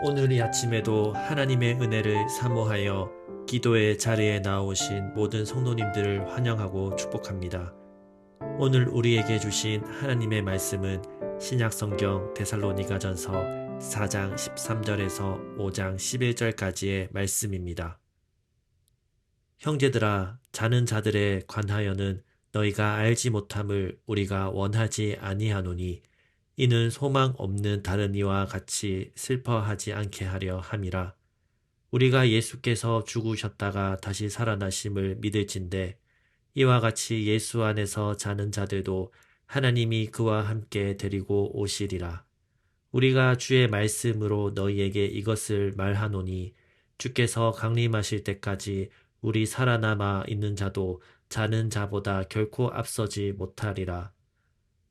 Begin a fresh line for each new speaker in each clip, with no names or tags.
오늘 이 아침에도 하나님의 은혜를 사모하여 기도의 자리에 나오신 모든 성도님들을 환영하고 축복합니다. 오늘 우리에게 주신 하나님의 말씀은 신약성경 데살로니가전서 4장 13절에서 5장 11절까지의 말씀입니다. 형제들아, 자는 자들에 관하여는 너희가 알지 못함을 우리가 원하지 아니하노니 이는 소망 없는 다른 이와 같이 슬퍼하지 않게 하려 함이라. 우리가 예수께서 죽으셨다가 다시 살아나심을 믿을진대 이와 같이 예수 안에서 자는 자들도 하나님이 그와 함께 데리고 오시리라. 우리가 주의 말씀으로 너희에게 이것을 말하노니 주께서 강림하실 때까지 우리 살아남아 있는 자도 자는 자보다 결코 앞서지 못하리라.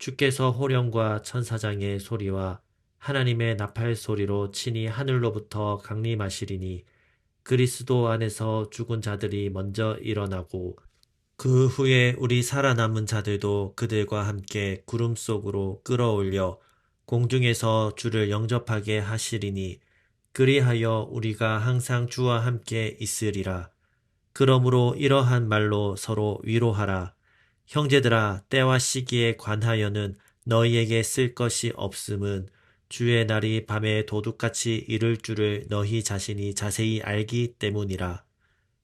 주께서 호령과 천사장의 소리와 하나님의 나팔 소리로 친히 하늘로부터 강림하시리니 그리스도 안에서 죽은 자들이 먼저 일어나고 그 후에 우리 살아남은 자들도 그들과 함께 구름 속으로 끌어올려 공중에서 주를 영접하게 하시리니 그리하여 우리가 항상 주와 함께 있으리라. 그러므로 이러한 말로 서로 위로하라. 형제들아, 때와 시기에 관하여는 너희에게 쓸 것이 없음은 주의 날이 밤에 도둑같이 이를 줄을 너희 자신이 자세히 알기 때문이라.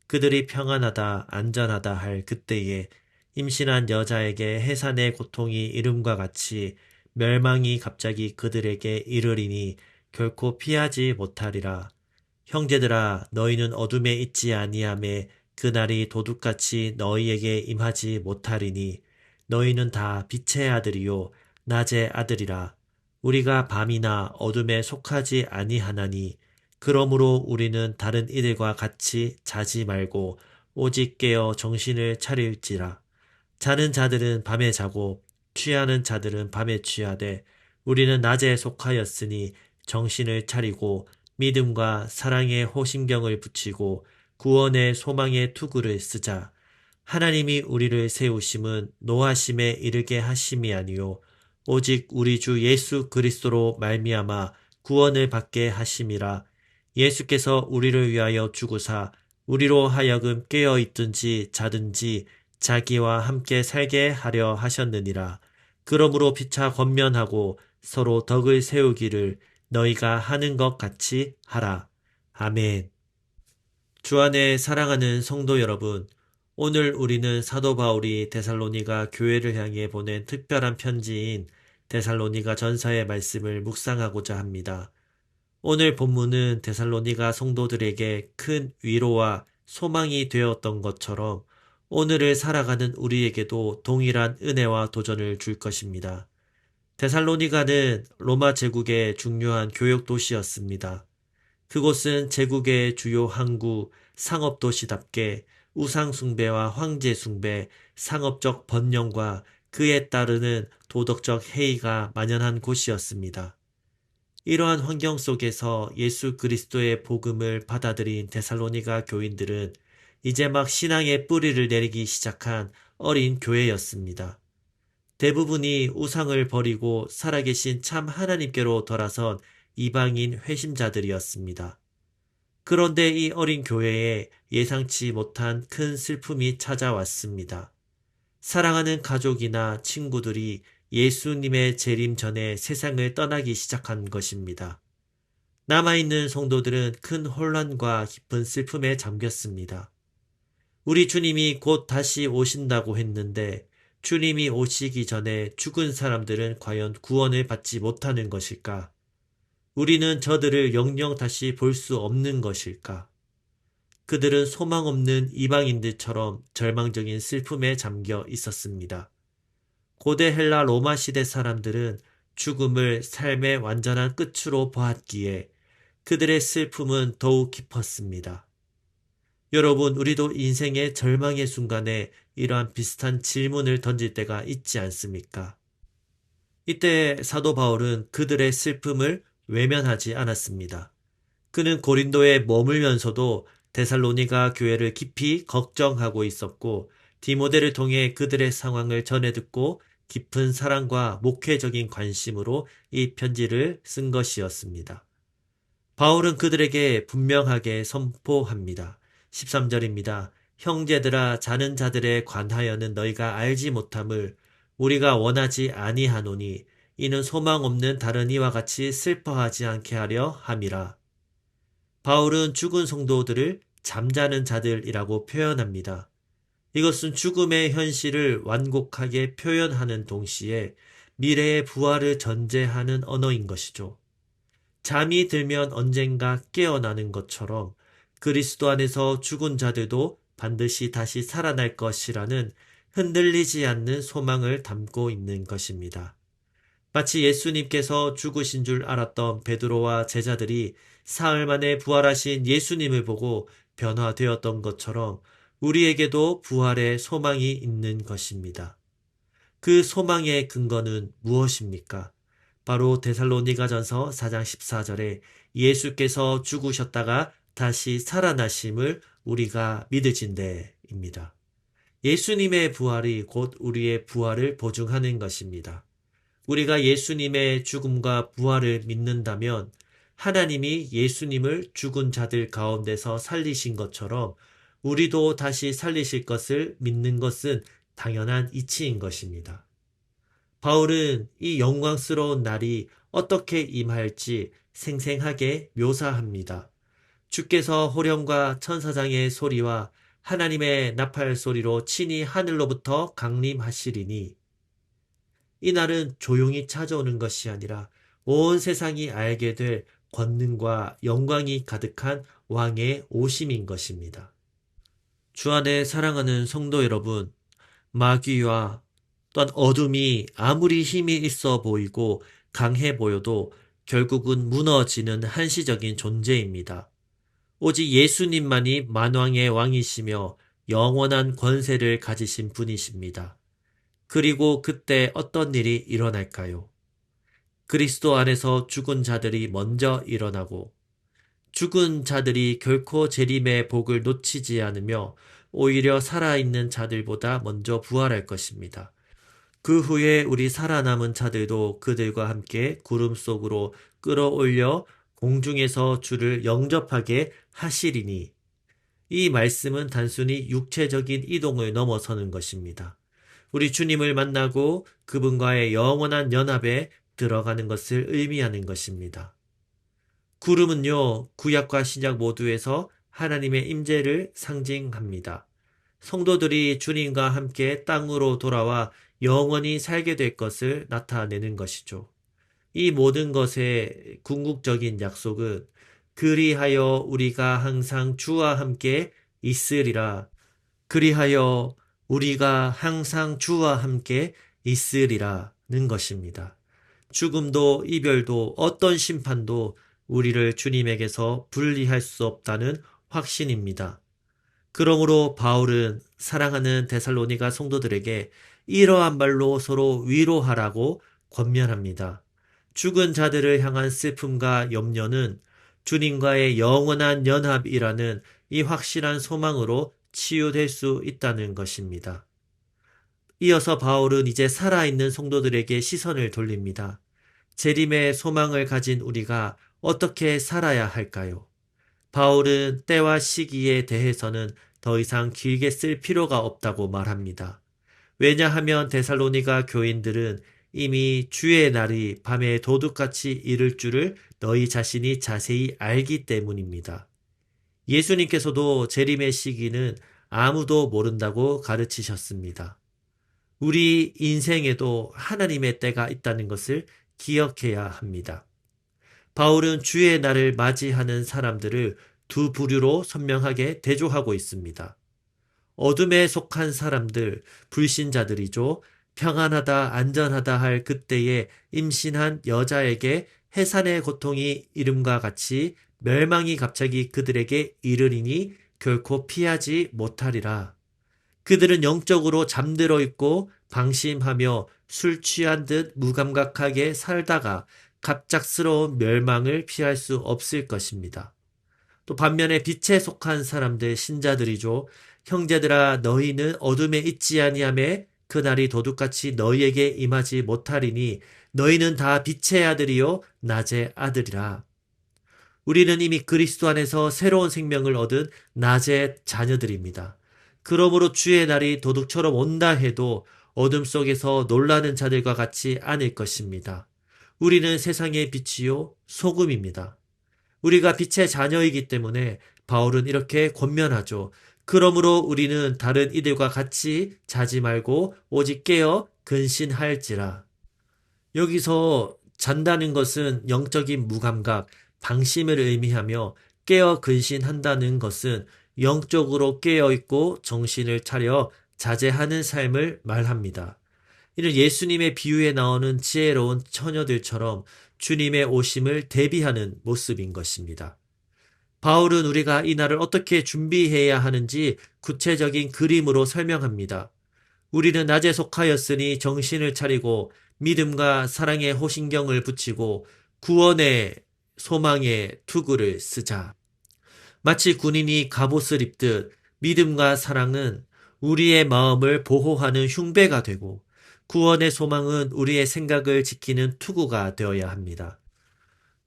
그들이 평안하다 안전하다 할 그때에 임신한 여자에게 해산의 고통이 이름과 같이 멸망이 갑자기 그들에게 이르리니 결코 피하지 못하리라. 형제들아, 너희는 어둠에 있지 아니하매 그날이 도둑같이 너희에게 임하지 못하리니 너희는 다 빛의 아들이요 낮의 아들이라. 우리가 밤이나 어둠에 속하지 아니하나니 그러므로 우리는 다른 이들과 같이 자지 말고 오직 깨어 정신을 차릴지라. 자는 자들은 밤에 자고 취하는 자들은 밤에 취하되 우리는 낮에 속하였으니 정신을 차리고 믿음과 사랑의 호심경을 붙이고 구원의 소망의 투구를 쓰자. 하나님이 우리를 세우심은 노하심에 이르게 하심이 아니요 오직 우리 주 예수 그리스도로 말미암아 구원을 받게 하심이라. 예수께서 우리를 위하여 죽으사 우리로 하여금 깨어 있든지 자든지 자기와 함께 살게 하려 하셨느니라. 그러므로 피차 권면하고 서로 덕을 세우기를 너희가 하는 것 같이 하라. 아멘. 주 안에 사랑하는 성도 여러분, 오늘 우리는 사도 바울이 데살로니가 교회를 향해 보낸 특별한 편지인 데살로니가 전서의 말씀을 묵상하고자 합니다. 오늘 본문은 데살로니가 성도들에게 큰 위로와 소망이 되었던 것처럼 오늘을 살아가는 우리에게도 동일한 은혜와 도전을 줄 것입니다. 데살로니가는 로마 제국의 중요한 교역 도시였습니다. 그곳은 제국의 주요 항구 상업도시답게 우상숭배와 황제숭배, 상업적 번영과 그에 따르는 도덕적 해이가 만연한 곳이었습니다. 이러한 환경 속에서 예수 그리스도의 복음을 받아들인 데살로니가 교인들은 이제 막 신앙의 뿌리를 내리기 시작한 어린 교회였습니다. 대부분이 우상을 버리고 살아계신 참 하나님께로 돌아선 이방인 회심자들이었습니다. 그런데 이 어린 교회에 예상치 못한 큰 슬픔이 찾아왔습니다. 사랑하는 가족이나 친구들이 예수님의 재림 전에 세상을 떠나기 시작한 것입니다. 남아있는 성도들은 큰 혼란과 깊은 슬픔에 잠겼습니다. 우리 주님이 곧 다시 오신다고 했는데 주님이 오시기 전에 죽은 사람들은 과연 구원을 받지 못하는 것일까? 우리는 저들을 영영 다시 볼 수 없는 것일까? 그들은 소망 없는 이방인들처럼 절망적인 슬픔에 잠겨 있었습니다. 고대 헬라 로마 시대 사람들은 죽음을 삶의 완전한 끝으로 보았기에 그들의 슬픔은 더욱 깊었습니다. 여러분, 우리도 인생의 절망의 순간에 이러한 비슷한 질문을 던질 때가 있지 않습니까? 이때 사도 바울은 그들의 슬픔을 외면하지 않았습니다. 그는 고린도에 머물면서도 데살로니가 교회를 깊이 걱정하고 있었고 디모데를 통해 그들의 상황을 전해 듣고 깊은 사랑과 목회적인 관심으로 이 편지를 쓴 것이었습니다. 바울은 그들에게 분명하게 선포합니다. 13절입니다. 형제들아 자는 자들에 관하여는 너희가 알지 못함을 우리가 원하지 아니하노니 이는 소망 없는 다른 이와 같이 슬퍼하지 않게 하려 함이라. 바울은 죽은 성도들을 잠자는 자들이라고 표현합니다. 이것은 죽음의 현실을 완곡하게 표현하는 동시에 미래의 부활을 전제하는 언어인 것이죠. 잠이 들면 언젠가 깨어나는 것처럼 그리스도 안에서 죽은 자들도 반드시 다시 살아날 것이라는 흔들리지 않는 소망을 담고 있는 것입니다. 마치 예수님께서 죽으신 줄 알았던 베드로와 제자들이 사흘 만에 부활하신 예수님을 보고 변화되었던 것처럼 우리에게도 부활의 소망이 있는 것입니다. 그 소망의 근거는 무엇입니까? 바로 데살로니가전서 4장 14절에 예수께서 죽으셨다가 다시 살아나심을 우리가 믿으진대입니다. 예수님의 부활이 곧 우리의 부활을 보증하는 것입니다. 우리가 예수님의 죽음과 부활을 믿는다면 하나님이 예수님을 죽은 자들 가운데서 살리신 것처럼 우리도 다시 살리실 것을 믿는 것은 당연한 이치인 것입니다. 바울은 이 영광스러운 날이 어떻게 임할지 생생하게 묘사합니다. 주께서 호령과 천사장의 소리와 하나님의 나팔 소리로 친히 하늘로부터 강림하시리니 이 날은 조용히 찾아오는 것이 아니라 온 세상이 알게 될 권능과 영광이 가득한 왕의 오심인 것입니다. 주 안에 사랑하는 성도 여러분, 마귀와 또한 어둠이 아무리 힘이 있어 보이고 강해 보여도 결국은 무너지는 한시적인 존재입니다. 오직 예수님만이 만왕의 왕이시며 영원한 권세를 가지신 분이십니다. 그리고 그때 어떤 일이 일어날까요? 그리스도 안에서 죽은 자들이 먼저 일어나고 죽은 자들이 결코 재림의 복을 놓치지 않으며 오히려 살아있는 자들보다 먼저 부활할 것입니다. 그 후에 우리 살아남은 자들도 그들과 함께 구름 속으로 끌어올려 공중에서 주를 영접하게 하시리니 이 말씀은 단순히 육체적인 이동을 넘어서는 것입니다. 우리 주님을 만나고 그분과의 영원한 연합에 들어가는 것을 의미하는 것입니다. 구름은요, 구약과 신약 모두에서 하나님의 임재를 상징합니다. 성도들이 주님과 함께 땅으로 돌아와 영원히 살게 될 것을 나타내는 것이죠. 이 모든 것의 궁극적인 약속은 그리하여 우리가 항상 주와 함께 있으리라. 그리하여 우리가 항상 주와 함께 있으리라는 것입니다. 죽음도 이별도 어떤 심판도 우리를 주님에게서 분리할 수 없다는 확신입니다. 그러므로 바울은 사랑하는 데살로니가 성도들에게 이러한 말로 서로 위로하라고 권면합니다. 죽은 자들을 향한 슬픔과 염려는 주님과의 영원한 연합이라는 이 확실한 소망으로 치유될 수 있다는 것입니다. 이어서 바울은 이제 살아있는 성도들에게 시선을 돌립니다. 재림의 소망을 가진 우리가 어떻게 살아야 할까요? 바울은 때와 시기에 대해서는 더 이상 길게 쓸 필요가 없다고 말합니다. 왜냐하면 데살로니가 교인들은 이미 주의 날이 밤에 도둑같이 이를 줄을 너희 자신이 자세히 알기 때문입니다. 예수님께서도 재림의 시기는 아무도 모른다고 가르치셨습니다. 우리 인생에도 하나님의 때가 있다는 것을 기억해야 합니다. 바울은 주의 날을 맞이하는 사람들을 두 부류로 선명하게 대조하고 있습니다. 어둠에 속한 사람들, 불신자들이죠. 평안하다, 안전하다 할 그때에 임신한 여자에게 해산의 고통이 이름과 같이 멸망이 갑자기 그들에게 이르리니 결코 피하지 못하리라. 그들은 영적으로 잠들어 있고 방심하며 술 취한 듯 무감각하게 살다가 갑작스러운 멸망을 피할 수 없을 것입니다. 또 반면에 빛에 속한 사람들, 신자들이죠. 형제들아 너희는 어둠에 있지 아니하매 그날이 도둑같이 너희에게 임하지 못하리니 너희는 다 빛의 아들이요 낮의 아들이라. 우리는 이미 그리스도 안에서 새로운 생명을 얻은 낮의 자녀들입니다. 그러므로 주의 날이 도둑처럼 온다 해도 어둠 속에서 놀라는 자들과 같지 않을 것입니다. 우리는 세상의 빛이요 소금입니다. 우리가 빛의 자녀이기 때문에 바울은 이렇게 권면하죠. 그러므로 우리는 다른 이들과 같이 자지 말고 오직 깨어 근신할지라. 여기서 잔다는 것은 영적인 무감각, 방심을 의미하며 깨어 근신한다는 것은 영적으로 깨어있고 정신을 차려 자제하는 삶을 말합니다. 이는 예수님의 비유에 나오는 지혜로운 처녀들처럼 주님의 오심을 대비하는 모습인 것입니다. 바울은 우리가 이 날을 어떻게 준비해야 하는지 구체적인 그림으로 설명합니다. 우리는 낮에 속하였으니 정신을 차리고 믿음과 사랑의 호신경을 붙이고 구원의 소망의 투구를 쓰자. 마치 군인이 갑옷을 입듯 믿음과 사랑은 우리의 마음을 보호하는 흉배가 되고 구원의 소망은 우리의 생각을 지키는 투구가 되어야 합니다.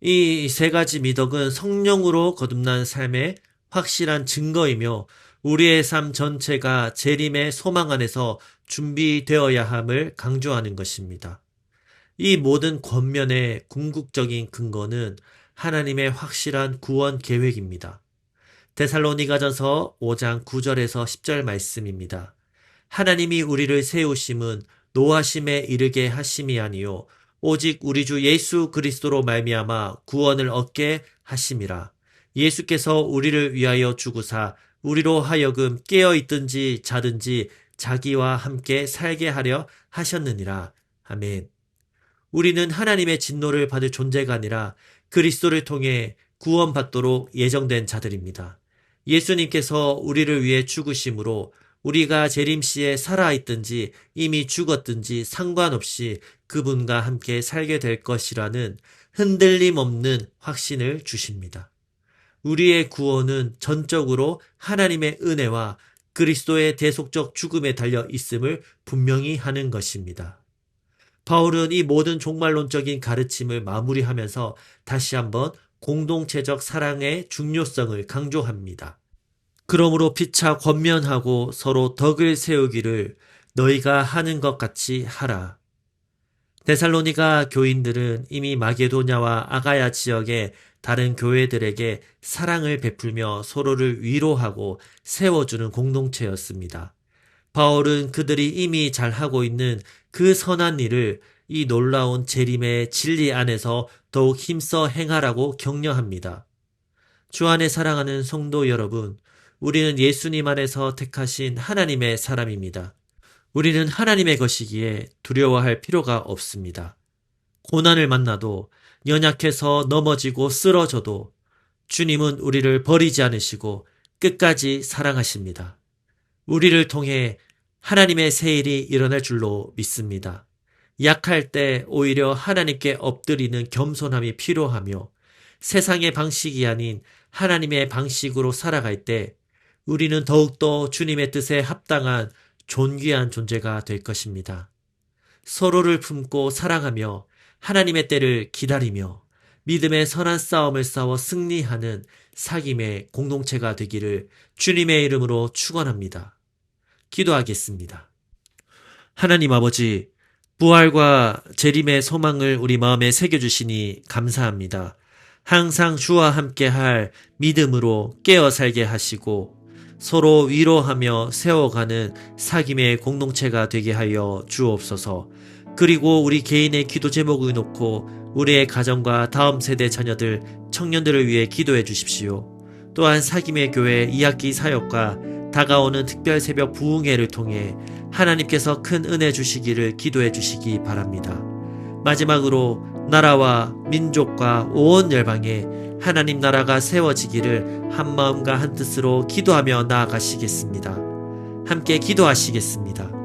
이 세 가지 미덕은 성령으로 거듭난 삶의 확실한 증거이며 우리의 삶 전체가 재림의 소망 안에서 준비되어야 함을 강조하는 것입니다. 이 모든 권면의 궁극적인 근거는 하나님의 확실한 구원 계획입니다. 데살로니가전서 5장 9절에서 10절 말씀입니다. 하나님이 우리를 세우심은 노하심에 이르게 하심이 아니요 오직 우리 주 예수 그리스도로 말미암아 구원을 얻게 하심이라. 예수께서 우리를 위하여 죽으사 우리로 하여금 깨어 있든지 자든지 자기와 함께 살게 하려 하셨느니라. 아멘. 우리는 하나님의 진노를 받을 존재가 아니라 그리스도를 통해 구원받도록 예정된 자들입니다. 예수님께서 우리를 위해 죽으심으로 우리가 재림시에 살아있든지 이미 죽었든지 상관없이 그분과 함께 살게 될 것이라는 흔들림 없는 확신을 주십니다. 우리의 구원은 전적으로 하나님의 은혜와 그리스도의 대속적 죽음에 달려 있음을 분명히 하는 것입니다. 바울은 이 모든 종말론적인 가르침을 마무리하면서 다시 한번 공동체적 사랑의 중요성을 강조합니다. 그러므로 피차 권면하고 서로 덕을 세우기를 너희가 하는 것 같이 하라. 데살로니가 교인들은 이미 마게도냐와 아가야 지역의 다른 교회들에게 사랑을 베풀며 서로를 위로하고 세워주는 공동체였습니다. 바울은 그들이 이미 잘하고 있는 그 선한 일을 이 놀라운 재림의 진리 안에서 더욱 힘써 행하라고 격려합니다. 주 안에 사랑하는 성도 여러분, 우리는 예수님 안에서 택하신 하나님의 사람입니다. 우리는 하나님의 것이기에 두려워할 필요가 없습니다. 고난을 만나도 연약해서 넘어지고 쓰러져도 주님은 우리를 버리지 않으시고 끝까지 사랑하십니다. 우리를 통해 하나님의 새 일이 일어날 줄로 믿습니다. 약할 때 오히려 하나님께 엎드리는 겸손함이 필요하며 세상의 방식이 아닌 하나님의 방식으로 살아갈 때 우리는 더욱더 주님의 뜻에 합당한 존귀한 존재가 될 것입니다. 서로를 품고 사랑하며 하나님의 때를 기다리며 믿음의 선한 싸움을 싸워 승리하는 사귐의 공동체가 되기를 주님의 이름으로 축원합니다. 기도하겠습니다. 하나님 아버지, 부활과 재림의 소망을 우리 마음에 새겨주시니 감사합니다. 항상 주와 함께할 믿음으로 깨어 살게 하시고 서로 위로하며 세워가는 사귐의 공동체가 되게 하여 주옵소서. 그리고 우리 개인의 기도 제목을 놓고 우리의 가정과 다음 세대 자녀들, 청년들을 위해 기도해 주십시오. 또한 사귐의 교회 2학기 사역과 다가오는 특별 새벽 부흥회를 통해 하나님께서 큰 은혜 주시기를 기도해 주시기 바랍니다. 마지막으로 나라와 민족과 온 열방에 하나님 나라가 세워지기를 한 마음과 한 뜻으로 기도하며 나아가시겠습니다. 함께 기도하시겠습니다.